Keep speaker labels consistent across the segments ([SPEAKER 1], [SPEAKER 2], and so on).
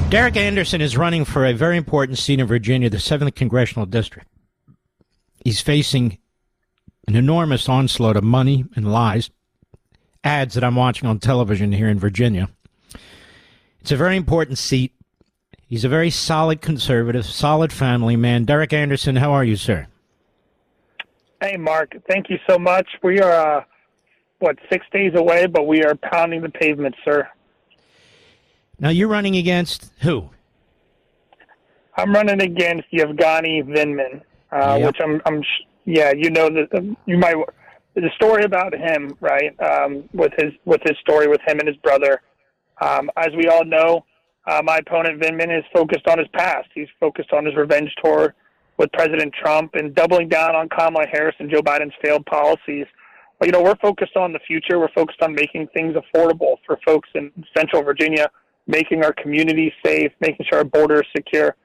[SPEAKER 1] Derrick Anderson is running for a very important seat in Virginia, the 7th Congressional District. He's facing an enormous onslaught of money and lies, ads that I'm watching on television here in Virginia. It's a very important seat. He's a very solid conservative, solid family man. Derrick Anderson, how are you, sir?
[SPEAKER 2] Hey, Mark. Thank you so much. We are, 6 days away, but we are pounding the pavement, sir.
[SPEAKER 1] Now, you're running against who?
[SPEAKER 2] I'm running against Yevgeny Vinman, which the story about him, right? With his story with him and his brother. As we all know, my opponent Vinman is focused on his past. He's focused on his revenge tour with President Trump and doubling down on Kamala Harris and Joe Biden's failed policies. But, we're focused on the future. We're focused on making things affordable for folks in Central Virginia, making our communities safe, making sure our border is secure.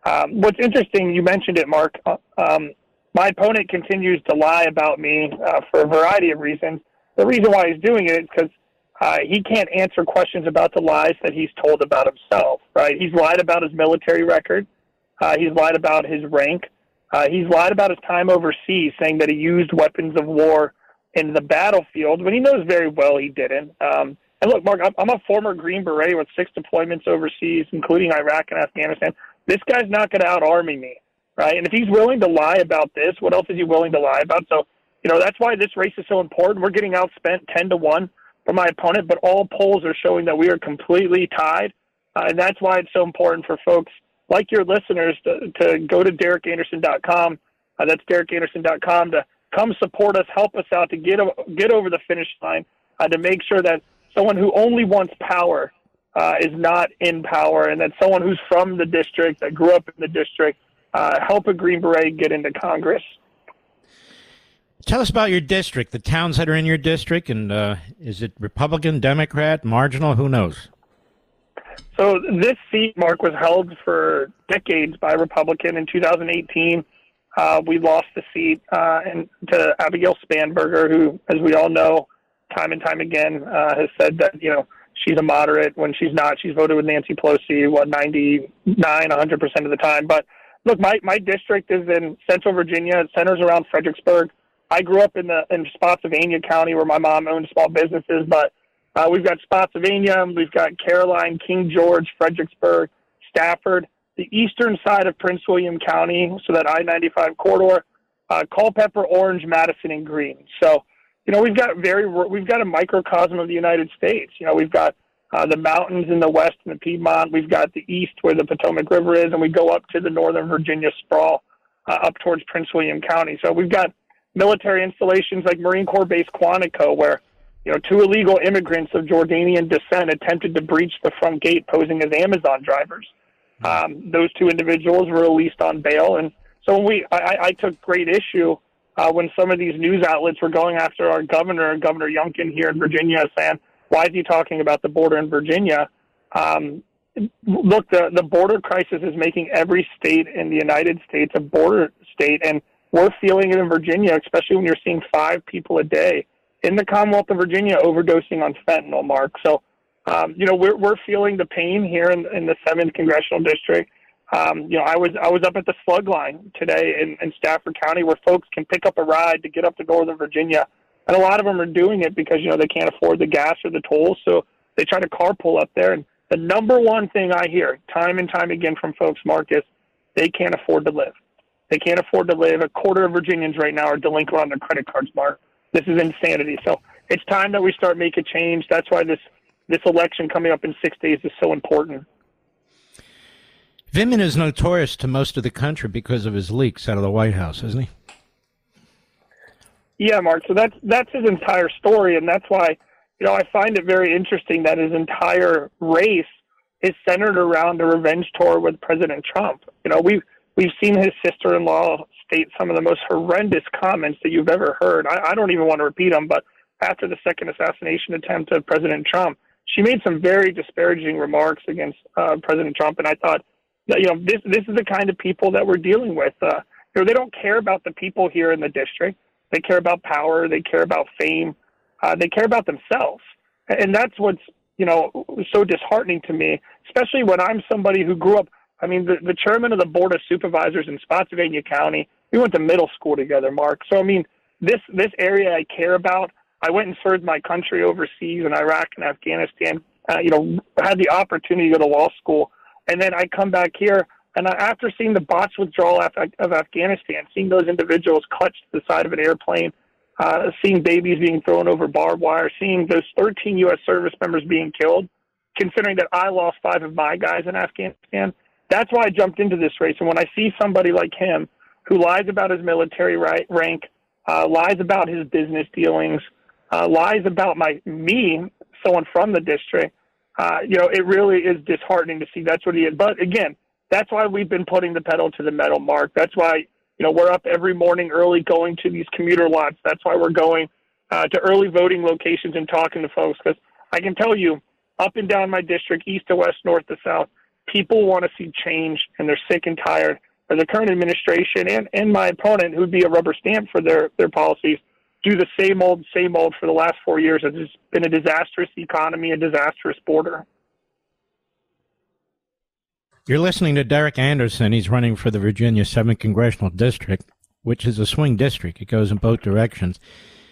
[SPEAKER 2] What's interesting, you mentioned it, Mark, my opponent continues to lie about me for a variety of reasons. The reason why he's doing it is because he can't answer questions about the lies that he's told about himself, right? He's lied about his military record. He's lied about his rank. He's lied about his time overseas, saying that he used weapons of war in the battlefield, when he knows very well he didn't. And look, Mark, I'm a former Green Beret with 6 deployments overseas, including Iraq and Afghanistan. This guy's not going to out-army me, right? And if he's willing to lie about this, what else is he willing to lie about? So, that's why this race is so important. We're getting outspent 10-1 for my opponent, but all polls are showing that we are completely tied. And that's why it's so important for folks like your listeners to go to DerrickAnderson.com. That's DerrickAnderson.com to come support us, help us out to get over the finish line, to make sure that someone who only wants power is not in power, and that someone who's from the district, that grew up in the district, help a Green Beret get into Congress.
[SPEAKER 1] Tell us about your district, the towns that are in your district, and is it Republican, Democrat, marginal, who knows?
[SPEAKER 2] So this seat, Mark, was held for decades by Republican. In 2018, we lost the seat to Abigail Spanberger, who, as we all know, time and time again, has said that, she's a moderate. When she's not, she's voted with Nancy Pelosi, 100% of the time. But look, my district is in Central Virginia. It centers around Fredericksburg. I grew up in Spotsylvania County, where my mom owned small businesses, but we've got Spotsylvania, we've got Caroline, King George, Fredericksburg, Stafford, the eastern side of Prince William County, so that I-95 corridor, Culpeper, Orange, Madison, and Greene. So, we've got a microcosm of the United States. We've got the mountains in the west and the Piedmont. We've got the east where the Potomac River is, and we go up to the northern Virginia sprawl up towards Prince William County. So we've got military installations like Marine Corps Base Quantico, where 2 illegal immigrants of Jordanian descent attempted to breach the front gate posing as Amazon drivers. Those 2 individuals were released on bail. And so I took great issue when some of these news outlets were going after our governor, Governor Youngkin here in Virginia, saying, why is he talking about the border in Virginia? Look, the border crisis is making every state in the United States a border state, and we're feeling it in Virginia, especially when you're seeing 5 people a day in the Commonwealth of Virginia overdosing on fentanyl, Mark. So, we're feeling the pain here in the 7th Congressional District. I was up at the slug line today in Stafford County, where folks can pick up a ride to get up to Northern Virginia. And a lot of them are doing it because, they can't afford the gas or the tolls. So they try to carpool up there. And the number one thing I hear time and time again from folks, Mark, is they can't afford to live. They can't afford to live. A quarter of Virginians right now are delinquent on their credit cards, Mark. This is insanity. So it's time that we start making change. That's why this election coming up in 6 days is so important.
[SPEAKER 1] Vinman is notorious to most of the country because of his leaks out of the White House, isn't he?
[SPEAKER 2] Yeah, Mark. So that's his entire story, and that's why I find it very interesting that his entire race is centered around a revenge tour with President Trump. We've seen his sister-in-law state some of the most horrendous comments that you've ever heard. I don't even want to repeat them, but after the second assassination attempt of President Trump, she made some very disparaging remarks against President Trump, and I thought, this is the kind of people that we're dealing with. They don't care about the people here in the district. They care about power. They care about fame. They care about themselves. And that's what's so disheartening to me, especially when I'm somebody who grew up. I mean, the chairman of the Board of Supervisors in Spotsylvania County, we went to middle school together, Mark. So, I mean, this area I care about. I went and served my country overseas in Iraq and Afghanistan, had the opportunity to go to law school. And then I come back here, and after seeing the botched withdrawal of Afghanistan, seeing those individuals clutched to the side of an airplane, seeing babies being thrown over barbed wire, seeing those 13 U.S. service members being killed, considering that I lost 5 of my guys in Afghanistan, that's why I jumped into this race. And when I see somebody like him who lies about his military rank, lies about his business dealings, lies about me, someone from the district, it really is disheartening to see that's what he is. But again, that's why we've been putting the pedal to the metal, Mark. That's why, we're up every morning early going to these commuter lots. That's why we're going to early voting locations and talking to folks. Because I can tell you, up and down my district, east to west, north to south, people want to see change, and they're sick and tired of the current administration and my opponent, who would be a rubber stamp for their policies, do the same old for the last 4 years. It's been a disastrous economy, a disastrous border.
[SPEAKER 1] You're listening to Derrick Anderson. He's running for the Virginia 7th Congressional District, which is a swing district. It goes in both directions.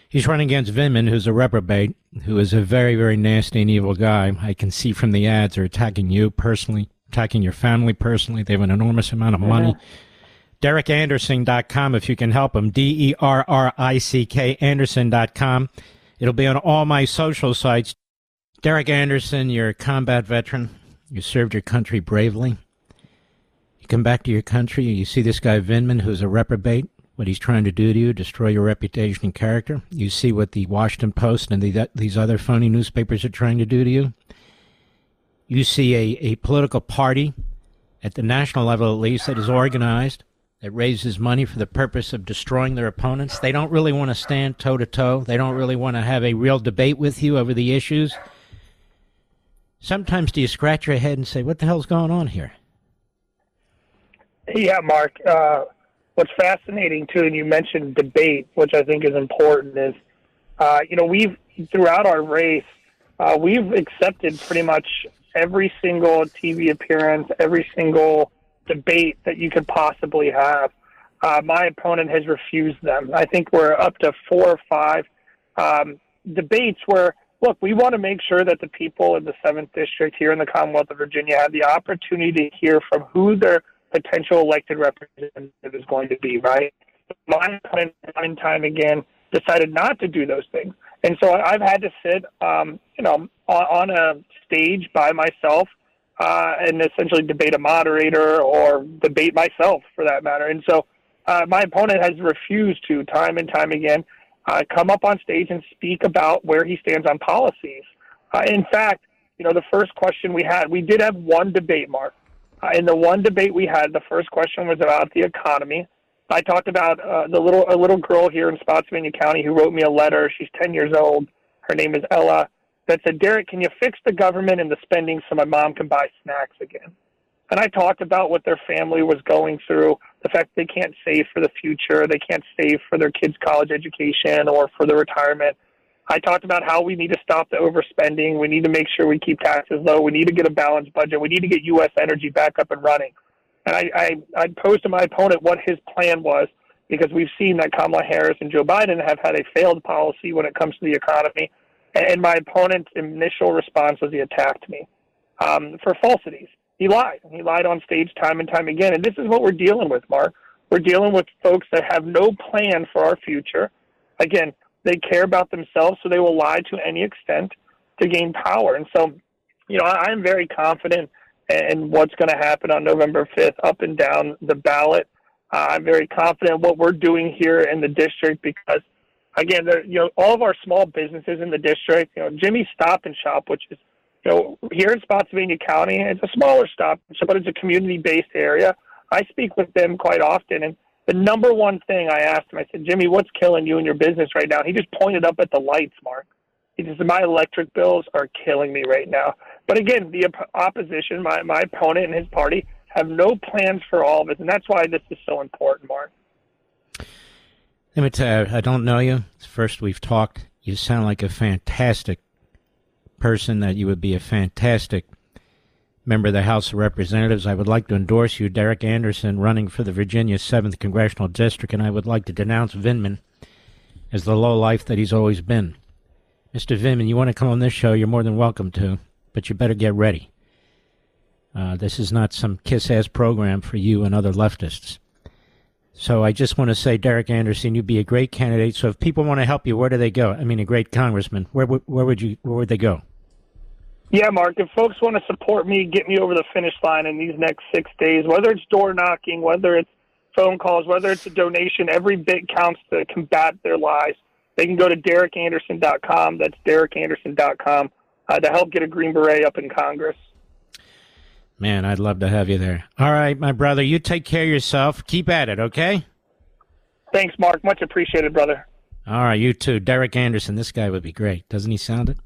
[SPEAKER 1] He's running against Vinman, who's a reprobate, who is a very, very nasty and evil guy. I can see from the ads they're attacking you personally, attacking your family personally. They have an enormous amount of money. DerrickAnderson.com if you can help him. Derrick Anderson.com. It'll be on all my social sites. Derrick Anderson, you're a combat veteran. You served your country bravely. You come back to your country, you see this guy Vinman, who's a reprobate, what he's trying to do to you, destroy your reputation and character. You see what the Washington Post and these other phony newspapers are trying to do to you. You see a political party, at the national level at least, that is organized, that raises money for the purpose of destroying their opponents. They don't really want to stand toe-to-toe. They don't really want to have a real debate with you over the issues. Sometimes do you scratch your head and say, what the hell's going on here?
[SPEAKER 2] Yeah, Mark. What's fascinating, too, and you mentioned debate, which I think is important, is, we've, throughout our race, we've accepted pretty much every single TV appearance, every single debate that you could possibly have. My opponent has refused them. I think we're up to 4 or 5 debates where, look, we want to make sure that the people in the 7th District here in the Commonwealth of Virginia have the opportunity to hear from who their potential elected representative is going to be, right? My opponent, time and time again, decided not to do those things. And so I've had to sit, on a stage by myself and essentially debate a moderator or debate myself, for that matter. And so my opponent has refused to, time and time again, come up on stage and speak about where he stands on policies. In fact, the first question we did have one debate, Mark. In the one debate we had, the first question was about the economy. I talked about a little girl here in Spotsylvania County who wrote me a letter. She's 10 years old. Her name is Ella. That said, Derrick, can you fix the government and the spending so my mom can buy snacks again? And I talked about what their family was going through, the fact they can't save for the future, they can't save for their kids' college education or for their retirement. I talked about how we need to stop the overspending. We need to make sure we keep taxes low. We need to get a balanced budget. We need to get U.S. energy back up and running. And I posed to my opponent what his plan was, because we've seen that Kamala Harris and Joe Biden have had a failed policy when it comes to the economy. And my opponent's initial response was he attacked me for falsities. He lied. He lied on stage time and time again. And this is what we're dealing with, Mark. We're dealing with folks that have no plan for our future. Again, they care about themselves, so they will lie to any extent to gain power. And so, I'm very confident in what's going to happen on November 5th up and down the ballot. I'm very confident in what we're doing here in the district because, again, all of our small businesses in the district, Jimmy's Stop and Shop, which is, here in Spotsylvania County, it's a smaller stop, but it's a community-based area. I speak with them quite often, and the number one thing I asked him, I said, Jimmy, what's killing you in your business right now? He just pointed up at the lights, Mark. He says, my electric bills are killing me right now. But again, the opposition, my opponent and his party, have no plans for all of it, and that's why this is so important, Mark.
[SPEAKER 1] Let me tell you, I don't know you. It's the first we've talked. You sound like a fantastic person that you would be a fantastic member of the House of Representatives. I would like to endorse you, Derrick Anderson, running for the Virginia 7th Congressional District, and I would like to denounce Vindman as the lowlife that he's always been. Mr. Vindman, you want to come on this show, you're more than welcome to, but you better get ready. This is not some kiss-ass program for you and other leftists. So I just want to say, Derrick Anderson, you'd be a great candidate. So if people want to help you, where do they go? I mean, a great congressman. Where would they go?
[SPEAKER 2] Yeah, Mark, if folks want to support me, get me over the finish line in these next 6 days, whether it's door knocking, whether it's phone calls, whether it's a donation, every bit counts to combat their lies. They can go to DerrickAnderson.com. That's DerrickAnderson.com to help get a Green Beret up in Congress.
[SPEAKER 1] Man, I'd love to have you there. All right, my brother, you take care of yourself. Keep at it, okay?
[SPEAKER 2] Thanks, Mark. Much appreciated, brother.
[SPEAKER 1] All right, you too. Derrick Anderson, this guy would be great. Doesn't he sound it?